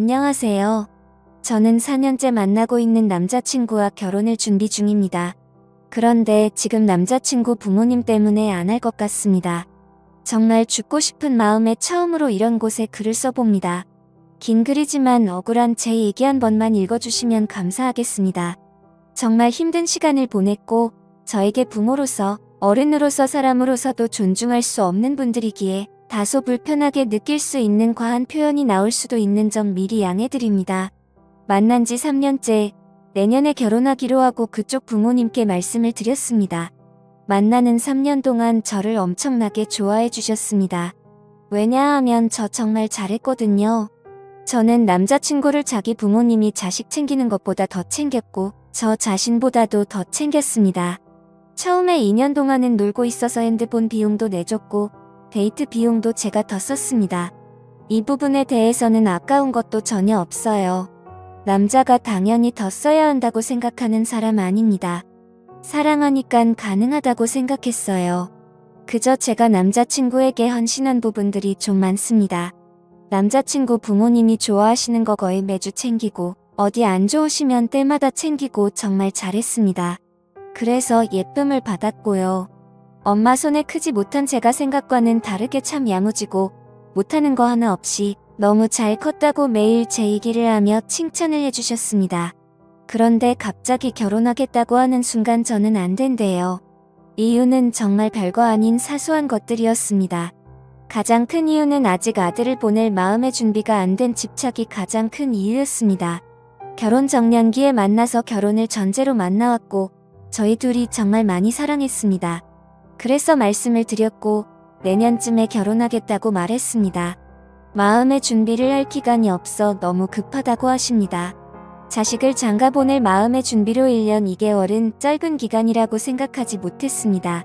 안녕하세요. 저는 4년째 만나고 있는 남자친구와 결혼을 준비 중입니다. 그런데 지금 남자친구 부모님 때문에 안 할 것 같습니다. 정말 죽고 싶은 마음에 처음으로 이런 곳에 글을 써봅니다. 긴 글이지만 억울한 제 얘기 한 번만 읽어주시면 감사하겠습니다. 정말 힘든 시간을 보냈고 저에게 부모로서, 어른으로서, 사람으로서도 존중할 수 없는 분들이기에 다소 불편하게 느낄 수 있는 과한 표현이 나올 수도 있는 점 미리 양해드립니다. 만난 지 3년째, 내년에 결혼하기로 하고 그쪽 부모님께 말씀을 드렸습니다. 만나는 3년 동안 저를 엄청나게 좋아해 주셨습니다. 왜냐하면 저 정말 잘했거든요. 저는 남자친구를 자기 부모님이 자식 챙기는 것보다 더 챙겼고 저 자신보다도 더 챙겼습니다. 처음에 2년 동안은 놀고 있어서 핸드폰 비용도 내줬고 데이트 비용도 제가 더 썼습니다. 이 부분에 대해서는 아까운 것도 전혀 없어요. 남자가 당연히 더 써야 한다고 생각하는 사람 아닙니다. 사랑하니깐 가능하다고 생각했어요. 그저 제가 남자친구에게 헌신한 부분들이 좀 많습니다. 남자친구 부모님이 좋아하시는 거 거의 매주 챙기고 어디 안 좋으시면 때마다 챙기고 정말 잘했습니다. 그래서 예쁨을 받았고요. 엄마 손에 크지 못한 제가 생각과는 다르게 참 야무지고 못하는 거 하나 없이 너무 잘 컸다고 매일 제 얘기를 하며 칭찬을 해주셨습니다. 그런데 갑자기 결혼하겠다고 하는 순간 저는 안 된대요. 이유는 정말 별거 아닌 사소한 것들이었습니다. 가장 큰 이유는 아직 아들을 보낼 마음의 준비가 안 된 집착이 가장 큰 이유였습니다. 결혼 정년기에 만나서 결혼을 전제로 만나왔고 저희 둘이 정말 많이 사랑했습니다. 그래서 말씀을 드렸고 내년쯤에 결혼하겠다고 말했습니다. 마음의 준비를 할 기간이 없어 너무 급하다고 하십니다. 자식을 장가 보낼 마음의 준비로 1년 2개월은 짧은 기간이라고 생각하지 못했습니다.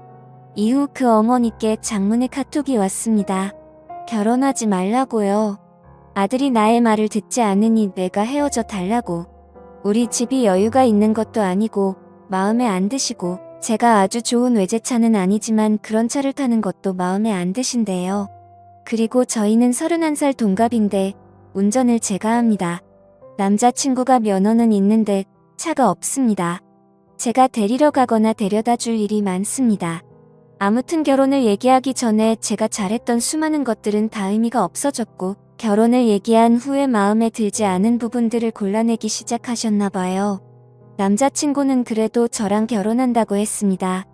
이후 그 어머니께 장문의 카톡이 왔습니다. 결혼하지 말라고요. 아들이 나의 말을 듣지 않으니 내가 헤어져 달라고. 우리 집이 여유가 있는 것도 아니고 마음에 안 드시고 제가 아주 좋은 외제차는 아니지만 그런 차를 타는 것도 마음에 안 드신대요. 그리고 저희는 31살 동갑인데 운전을 제가 합니다. 남자친구가 면허는 있는데 차가 없습니다. 제가 데리러 가거나 데려다 줄 일이 많습니다. 아무튼 결혼을 얘기하기 전에 제가 잘했던 수많은 것들은 다 의미가 없어졌고 결혼을 얘기한 후에 마음에 들지 않은 부분들을 골라내기 시작하셨나 봐요. 남자친구는 그래도 저랑 결혼한다고 했습니다.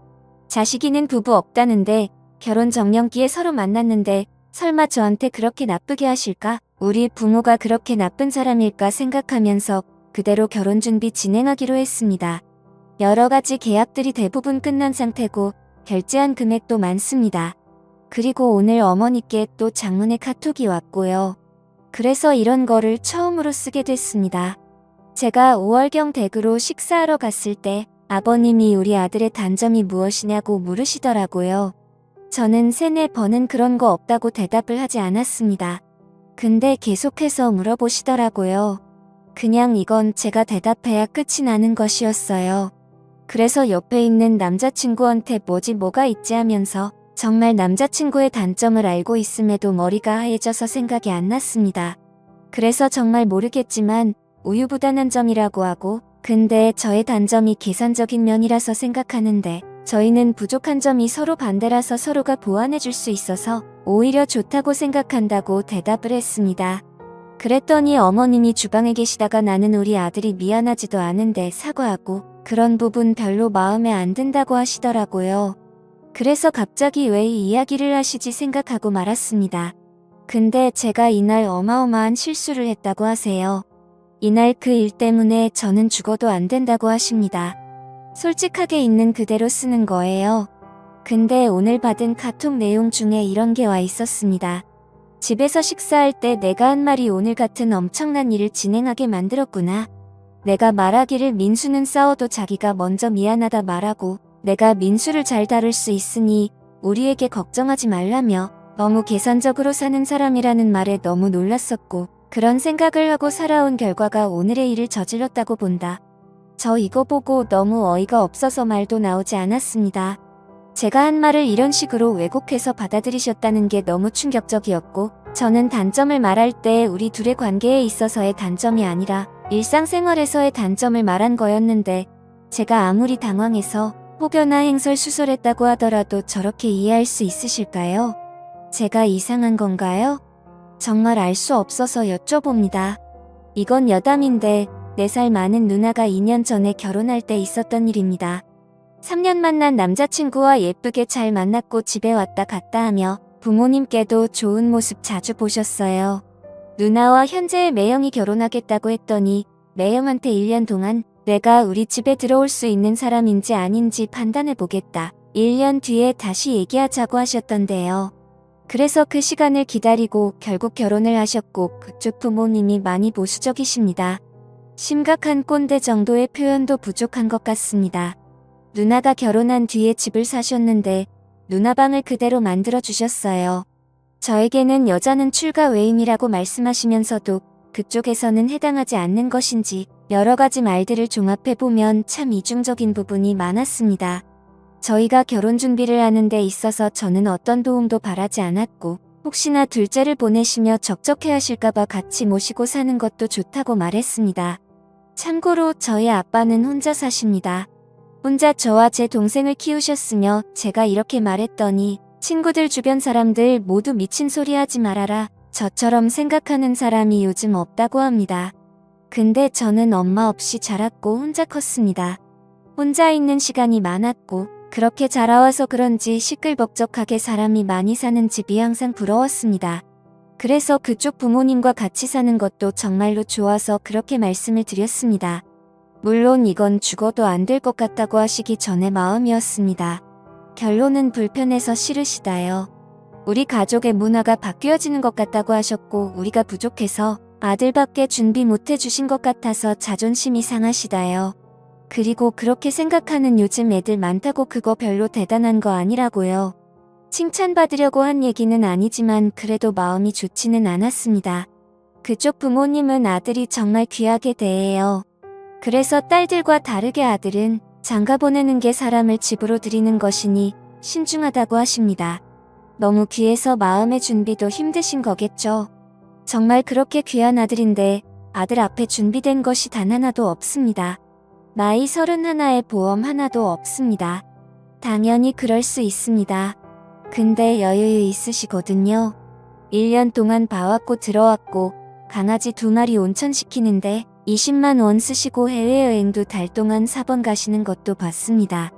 자식이는 부부 없다는데 결혼 정년기에 서로 만났는데 설마 저한테 그렇게 나쁘게 하실까? 우리 부모가 그렇게 나쁜 사람일까 생각하면서 그대로 결혼 준비 진행하기로 했습니다. 여러 가지 계약들이 대부분 끝난 상태고 결제한 금액도 많습니다. 그리고 오늘 어머니께 또 장문의 카톡이 왔고요. 그래서 이런 거를 처음으로 쓰게 됐습니다. 제가 5월경 댁으로 식사하러 갔을 때 아버님이 우리 아들의 단점이 무엇이냐고 물으시더라고요. 저는 3-4번은 그런 거 없다고 대답을 하지 않았습니다. 근데 계속해서 물어보시더라고요. 그냥 이건 제가 대답해야 끝이 나는 것이었어요. 그래서 옆에 있는 남자친구한테 뭐가 있지 하면서 정말 남자친구의 단점을 알고 있음에도 머리가 하얘져서 생각이 안 났습니다. 그래서 정말 모르겠지만 우유부단한 점이라고 하고 근데 저의 단점이 계산적인 면이라서 생각하는데 저희는 부족한 점이 서로 반대라서 서로가 보완해줄 수 있어서 오히려 좋다고 생각한다고 대답을 했습니다. 그랬더니 어머님이 주방에 계시다가 나는 우리 아들이 미안하지도 않은데 사과하고 그런 부분 별로 마음에 안 든다고 하시더라고요. 그래서 갑자기 왜 이 이야기를 하시지 생각하고 말았습니다. 근데 제가 이날 어마어마한 실수를 했다고 하세요. 이날 그 일 때문에 저는 죽어도 안 된다고 하십니다. 솔직하게 있는 그대로 쓰는 거예요. 근데 오늘 받은 카톡 내용 중에 이런 게 와 있었습니다. 집에서 식사할 때 내가 한 말이 오늘 같은 엄청난 일을 진행하게 만들었구나. 내가 말하기를 민수는 싸워도 자기가 먼저 미안하다 말하고 내가 민수를 잘 다룰 수 있으니 우리에게 걱정하지 말라며 너무 계산적으로 사는 사람이라는 말에 너무 놀랐었고 그런 생각을 하고 살아온 결과가 오늘의 일을 저질렀다고 본다. 저 이거 보고 너무 어이가 없어서 말도 나오지 않았습니다. 제가 한 말을 이런 식으로 왜곡해서 받아들이셨다는 게 너무 충격적이었고 저는 단점을 말할 때 우리 둘의 관계에 있어서의 단점이 아니라 일상생활에서의 단점을 말한 거였는데 제가 아무리 당황해서 혹여나 행설수설했다고 하더라도 저렇게 이해할 수 있으실까요? 제가 이상한 건가요? 정말 알 수 없어서 여쭤봅니다. 이건 여담인데 4살 많은 누나가 2년 전에 결혼할 때 있었던 일입니다. 3년 만난 남자친구와 예쁘게 잘 만났고 집에 왔다 갔다 하며 부모님께도 좋은 모습 자주 보셨어요. 누나와 현재의 매형이 결혼하겠다고 했더니 매형한테 1년 동안 내가 우리 집에 들어올 수 있는 사람인지 아닌지 판단해보겠다. 1년 뒤에 다시 얘기하자고 하셨던데요. 그래서 그 시간을 기다리고 결국 결혼을 하셨고 그쪽 부모님이 많이 보수적이십니다. 심각한 꼰대 정도의 표현도 부족한 것 같습니다. 누나가 결혼한 뒤에 집을 사셨는데 누나 방을 그대로 만들어 주셨어요. 저에게는 여자는 출가 외임이라고 말씀하시면서도 그쪽에서는 해당하지 않는 것인지 여러 가지 말들을 종합해보면 참 이중적인 부분이 많았습니다. 저희가 결혼 준비를 하는 데 있어서 저는 어떤 도움도 바라지 않았고 혹시나 둘째를 보내시며 적적해 하실까봐 같이 모시고 사는 것도 좋다고 말했습니다. 참고로 저희 아빠는 혼자 사십니다. 혼자 저와 제 동생을 키우셨으며 제가 이렇게 말했더니 친구들 주변 사람들 모두 미친 소리 하지 말아라. 저처럼 생각하는 사람이 요즘 없다고 합니다. 근데 저는 엄마 없이 자랐고 혼자 컸습니다. 혼자 있는 시간이 많았고 그렇게 자라와서 그런지 시끌벅적하게 사람이 많이 사는 집이 항상 부러웠습니다. 그래서 그쪽 부모님과 같이 사는 것도 정말로 좋아서 그렇게 말씀을 드렸습니다. 물론 이건 죽어도 안 될 것 같다고 하시기 전의 마음이었습니다. 결론은 불편해서 싫으시다요. 우리 가족의 문화가 바뀌어지는 것 같다고 하셨고 우리가 부족해서 아들밖에 준비 못 해주신 것 같아서 자존심이 상하시다요. 그리고 그렇게 생각하는 요즘 애들 많다고 그거 별로 대단한 거 아니라고요. 칭찬받으려고 한 얘기는 아니지만 그래도 마음이 좋지는 않았습니다. 그쪽 부모님은 아들이 정말 귀하게 대해요. 그래서 딸들과 다르게 아들은 장가 보내는 게 사람을 집으로 들이는 것이니 신중하다고 하십니다. 너무 귀해서 마음의 준비도 힘드신 거겠죠. 정말 그렇게 귀한 아들인데 아들 앞에 준비된 것이 단 하나도 없습니다. 나이 31에 보험 하나도 없습니다. 당연히 그럴 수 있습니다. 근데 여유 있으시거든요. 1년 동안 봐왔고 들어왔고 강아지 2마리 온천시키는데 20만 원 쓰시고 해외여행도 달 동안 4번 가시는 것도 봤습니다.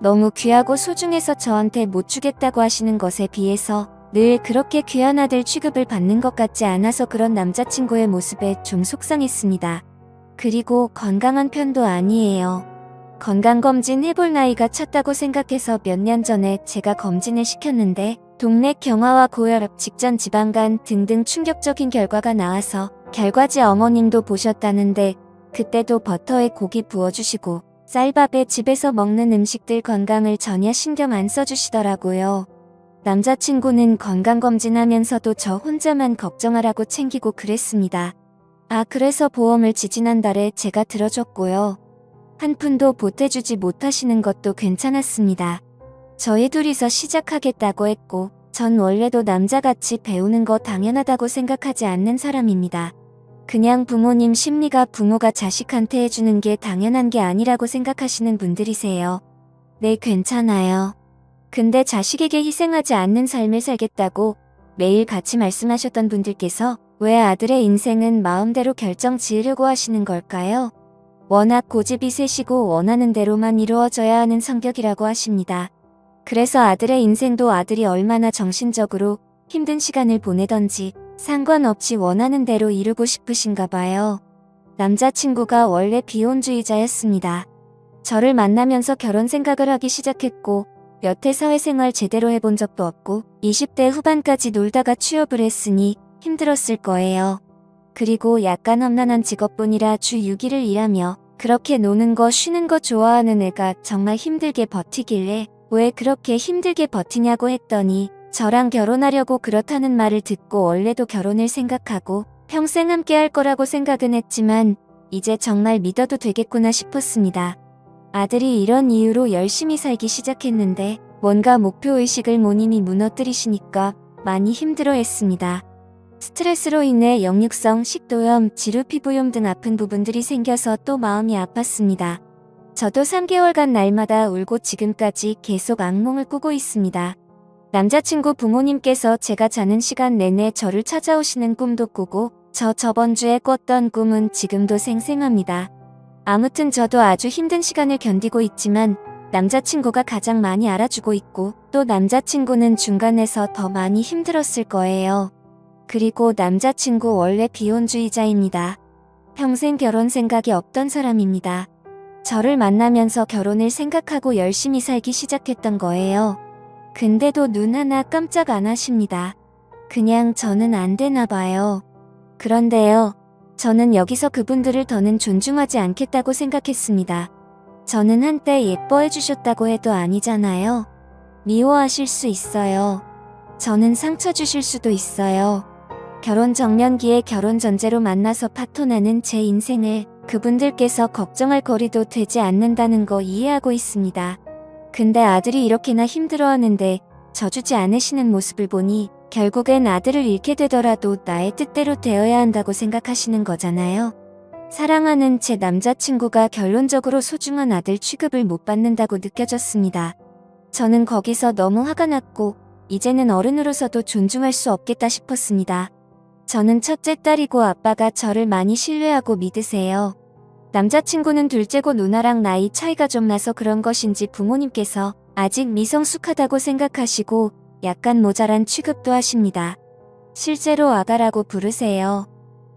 너무 귀하고 소중해서 저한테 못 주겠다고 하시는 것에 비해서 늘 그렇게 귀한 아들 취급을 받는 것 같지 않아서 그런 남자친구의 모습에 좀 속상했습니다. 그리고 건강한 편도 아니에요. 건강검진 해볼 나이가 찼다고 생각해서 몇 년 전에 제가 검진을 시켰는데 동맥 경화와 고혈압, 직전 지방간 등등 충격적인 결과가 나와서 결과지 어머님도 보셨다는데 그때도 버터에 고기 부어주시고 쌀밥에 집에서 먹는 음식들 건강을 전혀 신경 안 써주시더라고요. 남자친구는 건강검진하면서도 저 혼자만 걱정하라고 챙기고 그랬습니다. 그래서 보험을 지지난달에 제가 들어줬고요. 한 푼도 보태주지 못하시는 것도 괜찮았습니다. 저희 둘이서 시작하겠다고 했고 전 원래도 남자같이 배우는 거 당연하다고 생각하지 않는 사람입니다. 그냥 부모님 심리가 부모가 자식한테 해주는 게 당연한 게 아니라고 생각하시는 분들이세요. 네, 괜찮아요. 근데 자식에게 희생하지 않는 삶을 살겠다고 매일 같이 말씀하셨던 분들께서 왜 아들의 인생은 마음대로 결정 지으려고 하시는 걸까요? 워낙 고집이 세시고 원하는 대로만 이루어져야 하는 성격이라고 하십니다. 그래서 아들의 인생도 아들이 얼마나 정신적으로 힘든 시간을 보내던지 상관없이 원하는 대로 이루고 싶으신가 봐요. 남자친구가 원래 비혼주의자였습니다. 저를 만나면서 결혼 생각을 하기 시작했고 여태 사회생활 제대로 해본 적도 없고 20대 후반까지 놀다가 취업을 했으니 힘들었을 거예요. 그리고 약간 험난한 직업뿐이라 주 6일을 일하며 그렇게 노는 거 쉬는 거 좋아하는 애가 정말 힘들게 버티길래 왜 그렇게 힘들게 버티냐고 했더니 저랑 결혼하려고 그렇다는 말을 듣고 원래도 결혼을 생각하고 평생 함께 할 거라고 생각은 했지만 이제 정말 믿어도 되겠구나 싶었습니다. 아들이 이런 이유로 열심히 살기 시작했는데 뭔가 목표의식을 모님이 무너뜨리시니까 많이 힘들어했습니다. 스트레스로 인해 역류성 식도염, 지루 피부염 등 아픈 부분들이 생겨서 또 마음이 아팠습니다. 저도 3개월간 날마다 울고 지금까지 계속 악몽을 꾸고 있습니다. 남자친구 부모님께서 제가 자는 시간 내내 저를 찾아오시는 꿈도 꾸고 저번 주에 꿨던 꿈은 지금도 생생합니다. 아무튼 저도 아주 힘든 시간을 견디고 있지만 남자친구가 가장 많이 알아주고 있고 또 남자친구는 중간에서 더 많이 힘들었을 거예요. 그리고 남자친구 원래 비혼주의자입니다. 평생 결혼 생각이 없던 사람입니다. 저를 만나면서 결혼을 생각하고 열심히 살기 시작했던 거예요. 근데도 눈 하나 깜짝 안 하십니다. 그냥 저는 안 되나 봐요. 그런데요, 저는 여기서 그분들을 더는 존중하지 않겠다고 생각했습니다. 저는 한때 예뻐해 주셨다고 해도 아니잖아요. 미워하실 수 있어요. 저는 상처 주실 수도 있어요. 결혼 정년기에 결혼 전제로 만나서 파토나는 제 인생을 그분들께서 걱정할 거리도 되지 않는다는 거 이해하고 있습니다. 근데 아들이 이렇게나 힘들어하는데 져주지 않으시는 모습을 보니 결국엔 아들을 잃게 되더라도 나의 뜻대로 되어야 한다고 생각하시는 거잖아요. 사랑하는 제 남자친구가 결론적으로 소중한 아들 취급을 못 받는다고 느껴졌습니다. 저는 거기서 너무 화가 났고 이제는 어른으로서도 존중할 수 없겠다 싶었습니다. 저는 첫째 딸이고 아빠가 저를 많이 신뢰하고 믿으세요. 남자친구는 둘째고 누나랑 나이 차이가 좀 나서 그런 것인지 부모님께서 아직 미성숙하다고 생각하시고 약간 모자란 취급도 하십니다. 실제로 아가라고 부르세요.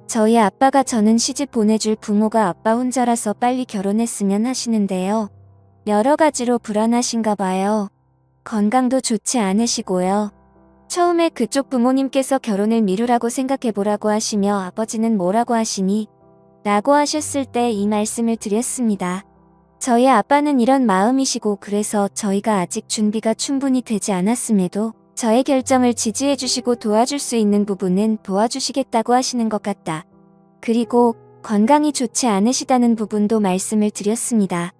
저희 아빠가 저는 시집 보내줄 부모가 아빠 혼자라서 빨리 결혼했으면 하시는데요. 여러 가지로 불안하신가 봐요. 건강도 좋지 않으시고요. 처음에 그쪽 부모님께서 결혼을 미루라고 생각해보라고 하시며 아버지는 뭐라고 하시니? 라고 하셨을 때 이 말씀을 드렸습니다. 저희 아빠는 이런 마음이시고 그래서 저희가 아직 준비가 충분히 되지 않았음에도 저의 결정을 지지해주시고 도와줄 수 있는 부분은 도와주시겠다고 하시는 것 같다. 그리고 건강이 좋지 않으시다는 부분도 말씀을 드렸습니다.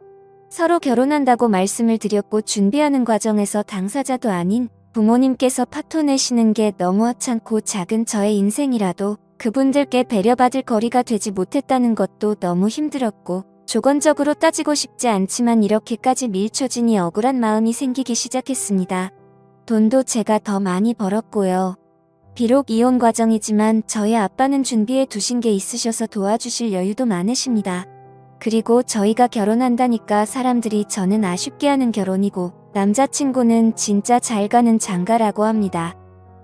서로 결혼한다고 말씀을 드렸고 준비하는 과정에서 당사자도 아닌 부모님께서 파토 내시는 게 너무 하찮고 작은 저의 인생이라도 그분들께 배려받을 거리가 되지 못했다는 것도 너무 힘들었고 조건적으로 따지고 싶지 않지만 이렇게까지 밀쳐지니 억울한 마음이 생기기 시작했습니다. 돈도 제가 더 많이 벌었고요. 비록 이혼 과정이지만 저희 아빠는 준비해 두신 게 있으셔서 도와주실 여유도 많으십니다. 그리고 저희가 결혼한다니까 사람들이 저는 아쉽게 하는 결혼이고 남자친구는 진짜 잘 가는 장가라고 합니다.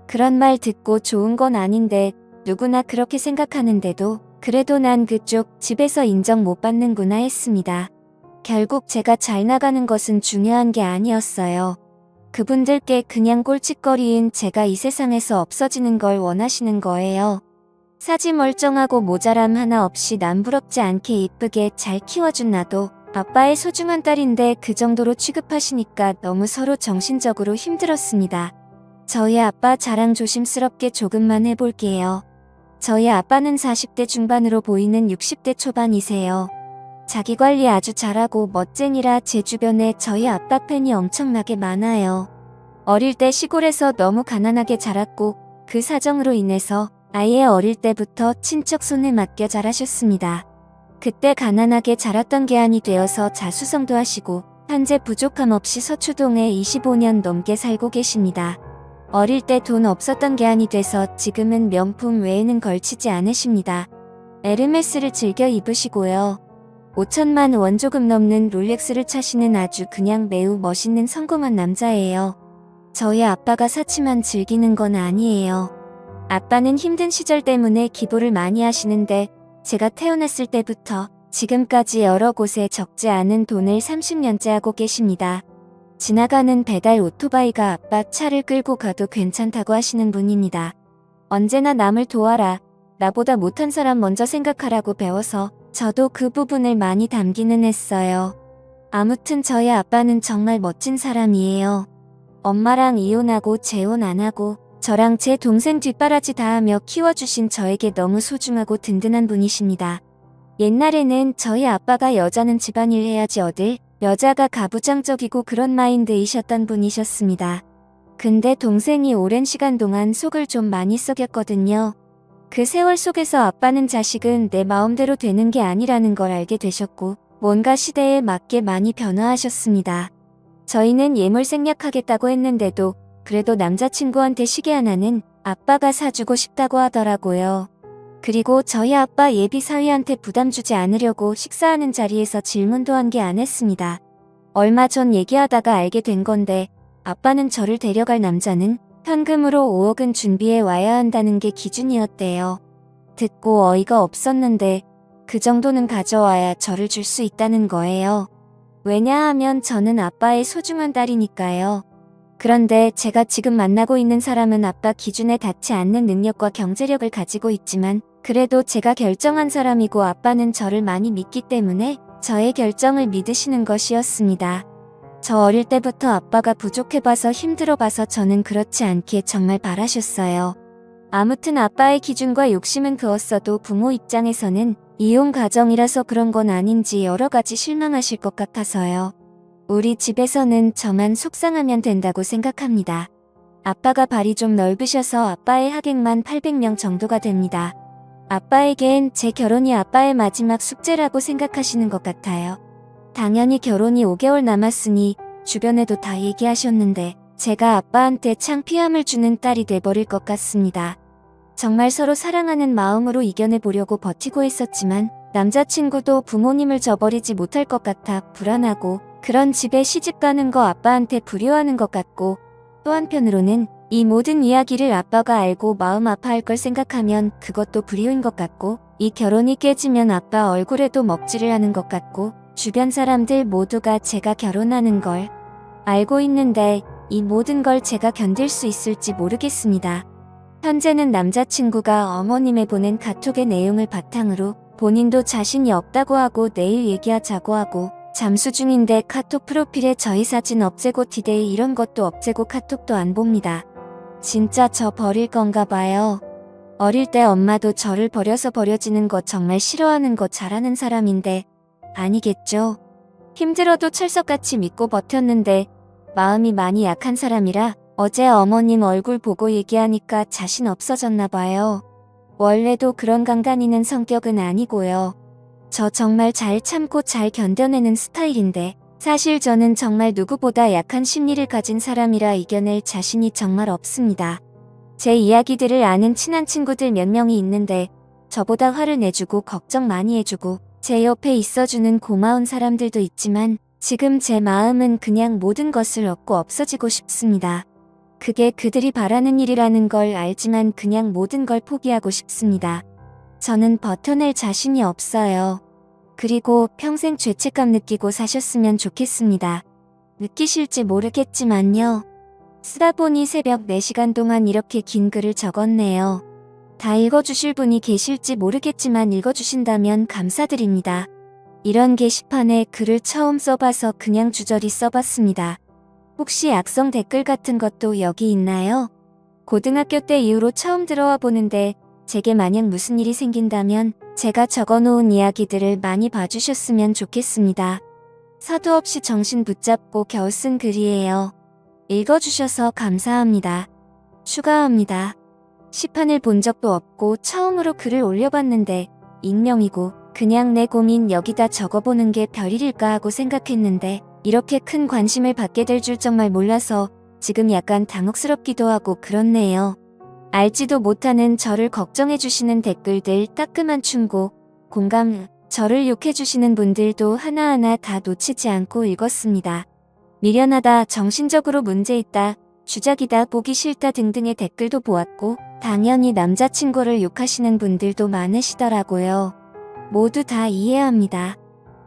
그런 말 듣고 좋은 건 아닌데 누구나 그렇게 생각하는데도 그래도 난 그쪽 집에서 인정 못 받는구나 했습니다. 결국 제가 잘 나가는 것은 중요한 게 아니었어요. 그분들께 그냥 꼴찌거리인 제가 이 세상에서 없어지는 걸 원하시는 거예요. 사지 멀쩡하고 모자람 하나 없이 남부럽지 않게 이쁘게 잘 키워준 나도 아빠의 소중한 딸인데 그 정도로 취급하시니까 너무 서로 정신적으로 힘들었습니다. 저희 아빠 자랑 조심스럽게 조금만 해볼게요. 저희 아빠는 40대 중반으로 보이는 60대 초반이세요. 자기관리 아주 잘하고 멋쟁이라 제 주변에 저희 아빠 팬이 엄청나게 많아요. 어릴 때 시골에서 너무 가난하게 자랐고 그 사정으로 인해서 아예 어릴 때부터 친척 손에 맡겨 자라셨습니다. 그때 가난하게 자랐던 게 아니 되어서 자수성도 하시고 현재 부족함 없이 서초동에 25년 넘게 살고 계십니다. 어릴 때 돈 없었던 게 아니 돼서 지금은 명품 외에는 걸치지 않으십니다. 에르메스를 즐겨 입으시고요. 5천만 원 조금 넘는 롤렉스를 차시는 아주 그냥 매우 멋있는 성공한 남자예요. 저희 아빠가 사치만 즐기는 건 아니에요. 아빠는 힘든 시절 때문에 기부를 많이 하시는데 제가 태어났을 때부터 지금까지 여러 곳에 적지 않은 돈을 30년째 하고 계십니다. 지나가는 배달 오토바이가 아빠 차를 끌고 가도 괜찮다고 하시는 분입니다. 언제나 남을 도와라. 나보다 못한 사람 먼저 생각하라고 배워서 저도 그 부분을 많이 담기는 했어요. 아무튼 저희 아빠는 정말 멋진 사람이에요. 엄마랑 이혼하고 재혼 안 하고 저랑 제 동생 뒷바라지 다 하며 키워주신 저에게 너무 소중하고 든든한 분이십니다. 옛날에는 저희 아빠가 여자는 집안일 해야지 어딜, 여자가 가부장적이고 그런 마인드이셨던 분이셨습니다. 근데 동생이 오랜 시간 동안 속을 좀 많이 썩였거든요. 그 세월 속에서 아빠는 자식은 내 마음대로 되는 게 아니라는 걸 알게 되셨고 뭔가 시대에 맞게 많이 변화하셨습니다. 저희는 예물생략하겠다고 했는데도 그래도 남자친구한테 시계 하나는 아빠가 사주고 싶다고 하더라고요. 그리고 저희 아빠 예비 사위한테 부담 주지 않으려고 식사하는 자리에서 질문도 한 개 안 했습니다. 얼마 전 얘기하다가 알게 된 건데 아빠는 저를 데려갈 남자는 현금으로 5억은 준비해 와야 한다는 게 기준이었대요. 듣고 어이가 없었는데 그 정도는 가져와야 저를 줄 수 있다는 거예요. 왜냐하면 저는 아빠의 소중한 딸이니까요. 그런데 제가 지금 만나고 있는 사람은 아빠 기준에 닿지 않는 능력과 경제력을 가지고 있지만 그래도 제가 결정한 사람이고 아빠는 저를 많이 믿기 때문에 저의 결정을 믿으시는 것이었습니다. 저 어릴 때부터 아빠가 부족해봐서 힘들어봐서 저는 그렇지 않기에 정말 바라셨어요. 아무튼 아빠의 기준과 욕심은 그었어도 부모 입장에서는 이혼 가정이라서 그런 건 아닌지 여러 가지 실망하실 것 같아서요. 우리 집에서는 저만 속상하면 된다고 생각합니다. 아빠가 발이 좀 넓으셔서 아빠의 하객만 800명 정도가 됩니다. 아빠에겐 제 결혼이 아빠의 마지막 숙제라고 생각하시는 것 같아요. 당연히 결혼이 5개월 남았으니 주변에도 다 얘기하셨는데 제가 아빠한테 창피함을 주는 딸이 돼버릴 것 같습니다. 정말 서로 사랑하는 마음으로 이겨내보려고 버티고 있었지만 남자친구도 부모님을 저버리지 못할 것 같아 불안하고 그런 집에 시집 가는 거 아빠한테 불효하는 것 같고 또 한편으로는 이 모든 이야기를 아빠가 알고 마음 아파할 걸 생각하면 그것도 불효인 것 같고 이 결혼이 깨지면 아빠 얼굴에도 먹칠을 하는 것 같고 주변 사람들 모두가 제가 결혼하는 걸 알고 있는데 이 모든 걸 제가 견딜 수 있을지 모르겠습니다. 현재는 남자친구가 어머님에 보낸 카톡의 내용을 바탕으로 본인도 자신이 없다고 하고 내일 얘기하자고 하고 잠수 중인데 카톡 프로필에 저희 사진 없애고 디데이 이런 것도 없애고 카톡도 안 봅니다. 진짜 저 버릴 건가 봐요. 어릴 때 엄마도 저를 버려서 버려지는 거 정말 싫어하는 거 잘하는 사람인데 아니겠죠. 힘들어도 철석같이 믿고 버텼는데 마음이 많이 약한 사람이라 어제 어머님 얼굴 보고 얘기하니까 자신 없어졌나 봐요. 원래도 그런 강단있는 성격은 아니고요. 저 정말 잘 참고 잘 견뎌내는 스타일인데 사실 저는 정말 누구보다 약한 심리를 가진 사람이라 이겨낼 자신이 정말 없습니다. 제 이야기들을 아는 친한 친구들 몇 명이 있는데 저보다 화를 내주고 걱정 많이 해주고 제 옆에 있어주는 고마운 사람들도 있지만 지금 제 마음은 그냥 모든 것을 얻고 없어지고 싶습니다. 그게 그들이 바라는 일이라는 걸 알지만 그냥 모든 걸 포기하고 싶습니다. 저는 버텨낼 자신이 없어요. 그리고 평생 죄책감 느끼고 사셨으면 좋겠습니다. 느끼실지 모르겠지만요. 쓰다 보니 새벽 4시간 동안 이렇게 긴 글을 적었네요. 다 읽어주실 분이 계실지 모르겠지만 읽어주신다면 감사드립니다. 이런 게시판에 글을 처음 써봐서 그냥 주저리 써봤습니다. 혹시 악성 댓글 같은 것도 여기 있나요? 고등학교 때 이후로 처음 들어와 보는데 제게 만약 무슨 일이 생긴다면 제가 적어놓은 이야기들을 많이 봐주셨으면 좋겠습니다. 서두 없이 정신 붙잡고 겨우 쓴 글이에요. 읽어주셔서 감사합니다. 추가합니다. 시판을 본 적도 없고 처음으로 글을 올려봤는데 익명이고 그냥 내 고민 여기다 적어보는 게 별일일까 하고 생각했는데 이렇게 큰 관심을 받게 될 줄 정말 몰라서 지금 약간 당혹스럽기도 하고 그렇네요. 알지도 못하는 저를 걱정해주시는 댓글들 따끔한 충고, 공감, 저를 욕해주시는 분들도 하나하나 다 놓치지 않고 읽었습니다. 미련하다, 정신적으로 문제 있다, 주작이다, 보기 싫다 등등의 댓글도 보았고 당연히 남자친구를 욕하시는 분들도 많으시더라고요. 모두 다 이해합니다.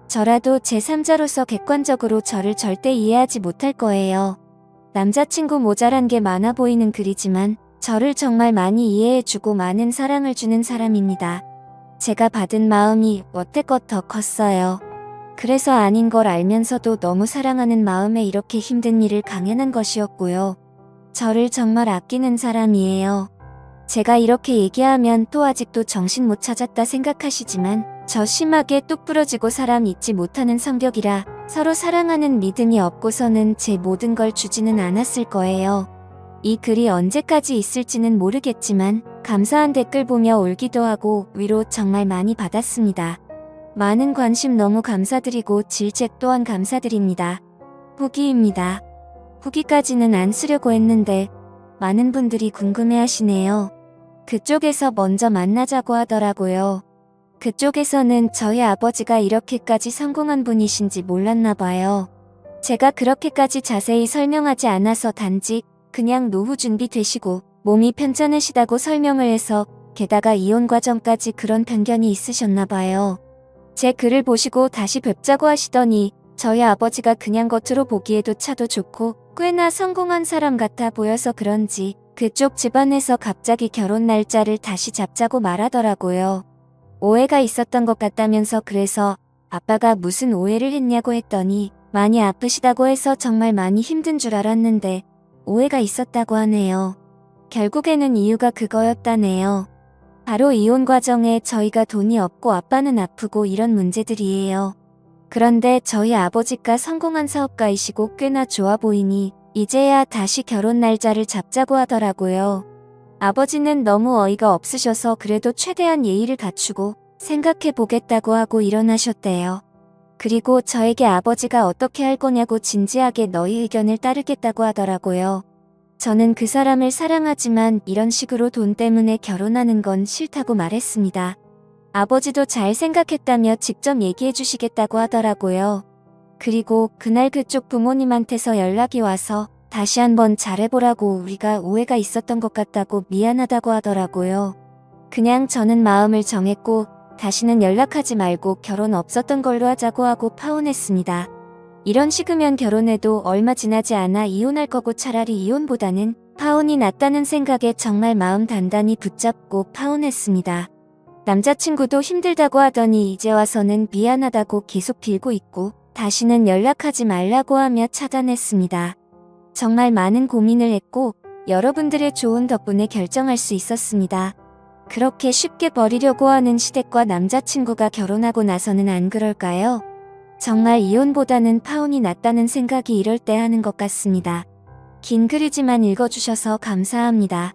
저라도 제3자로서 객관적으로 저를 절대 이해하지 못할 거예요. 남자친구 모자란 게 많아 보이는 글이지만 저를 정말 많이 이해해주고 많은 사랑을 주는 사람입니다. 제가 받은 마음이 여태껏 더 컸어요. 그래서 아닌 걸 알면서도 너무 사랑하는 마음에 이렇게 힘든 일을 강연한 것이었고요. 저를 정말 아끼는 사람이에요. 제가 이렇게 얘기하면 또 아직도 정신 못 차렸다 생각하시지만 저 심하게 뚝 부러지고 사람 잊지 못하는 성격이라 서로 사랑하는 믿음이 없고서는 제 모든 걸 주지는 않았을 거예요. 이 글이 언제까지 있을지는 모르겠지만 감사한 댓글 보며 울기도 하고 위로 정말 많이 받았습니다. 많은 관심 너무 감사드리고 질책 또한 감사드립니다. 후기입니다. 후기까지는 안 쓰려고 했는데 많은 분들이 궁금해하시네요. 그쪽에서 먼저 만나자고 하더라고요. 그쪽에서는 저희 아버지가 이렇게까지 성공한 분이신지 몰랐나 봐요. 제가 그렇게까지 자세히 설명하지 않아서 단지 그냥 노후 준비 되시고 몸이 편찮으시다고 설명을 해서 게다가 이혼 과정까지 그런 편견이 있으셨나 봐요. 제 글을 보시고 다시 뵙자고 하시더니 저희 아버지가 그냥 겉으로 보기에도 차도 좋고 꽤나 성공한 사람 같아 보여서 그런지 그쪽 집안에서 갑자기 결혼 날짜를 다시 잡자고 말하더라고요. 오해가 있었던 것 같다면서 그래서 아빠가 무슨 오해를 했냐고 했더니 많이 아프시다고 해서 정말 많이 힘든 줄 알았는데 오해가 있었다고 하네요. 결국에는 이유가 그거였다네요. 바로 이혼 과정에 저희가 돈이 없고 아빠는 아프고 이런 문제들이에요. 그런데 저희 아버지가 성공한 사업가이시고 꽤나 좋아 보이니 이제야 다시 결혼 날짜를 잡자고 하더라고요. 아버지는 너무 어이가 없으셔서 그래도 최대한 예의를 갖추고 생각해 보겠다고 하고 일어나셨대요. 그리고 저에게 아버지가 어떻게 할 거냐고 진지하게 너희 의견을 따르겠다고 하더라고요. 저는 그 사람을 사랑하지만 이런 식으로 돈 때문에 결혼하는 건 싫다고 말했습니다. 아버지도 잘 생각했다며 직접 얘기해 주시겠다고 하더라고요. 그리고 그날 그쪽 부모님한테서 연락이 와서 다시 한번 잘해보라고 우리가 오해가 있었던 것 같다고 미안하다고 하더라고요. 그냥 저는 마음을 정했고 다시는 연락하지 말고 결혼 없었던 걸로 하자고 하고 파혼했습니다. 이런 식이면 결혼해도 얼마 지나지 않아 이혼할 거고 차라리 이혼보다는 파혼이 낫다는 생각에 정말 마음 단단히 붙잡고 파혼했습니다. 남자친구도 힘들다고 하더니 이제 와서는 미안하다고 계속 빌고 있고 다시는 연락하지 말라고 하며 차단했습니다. 정말 많은 고민을 했고 여러분들의 조언 덕분에 결정할 수 있었습니다. 그렇게 쉽게 버리려고 하는 시댁과 남자친구가 결혼하고 나서는 안 그럴까요? 정말 이혼보다는 파혼이 낫다는 생각이 이럴 때 하는 것 같습니다. 긴 글이지만 읽어주셔서 감사합니다.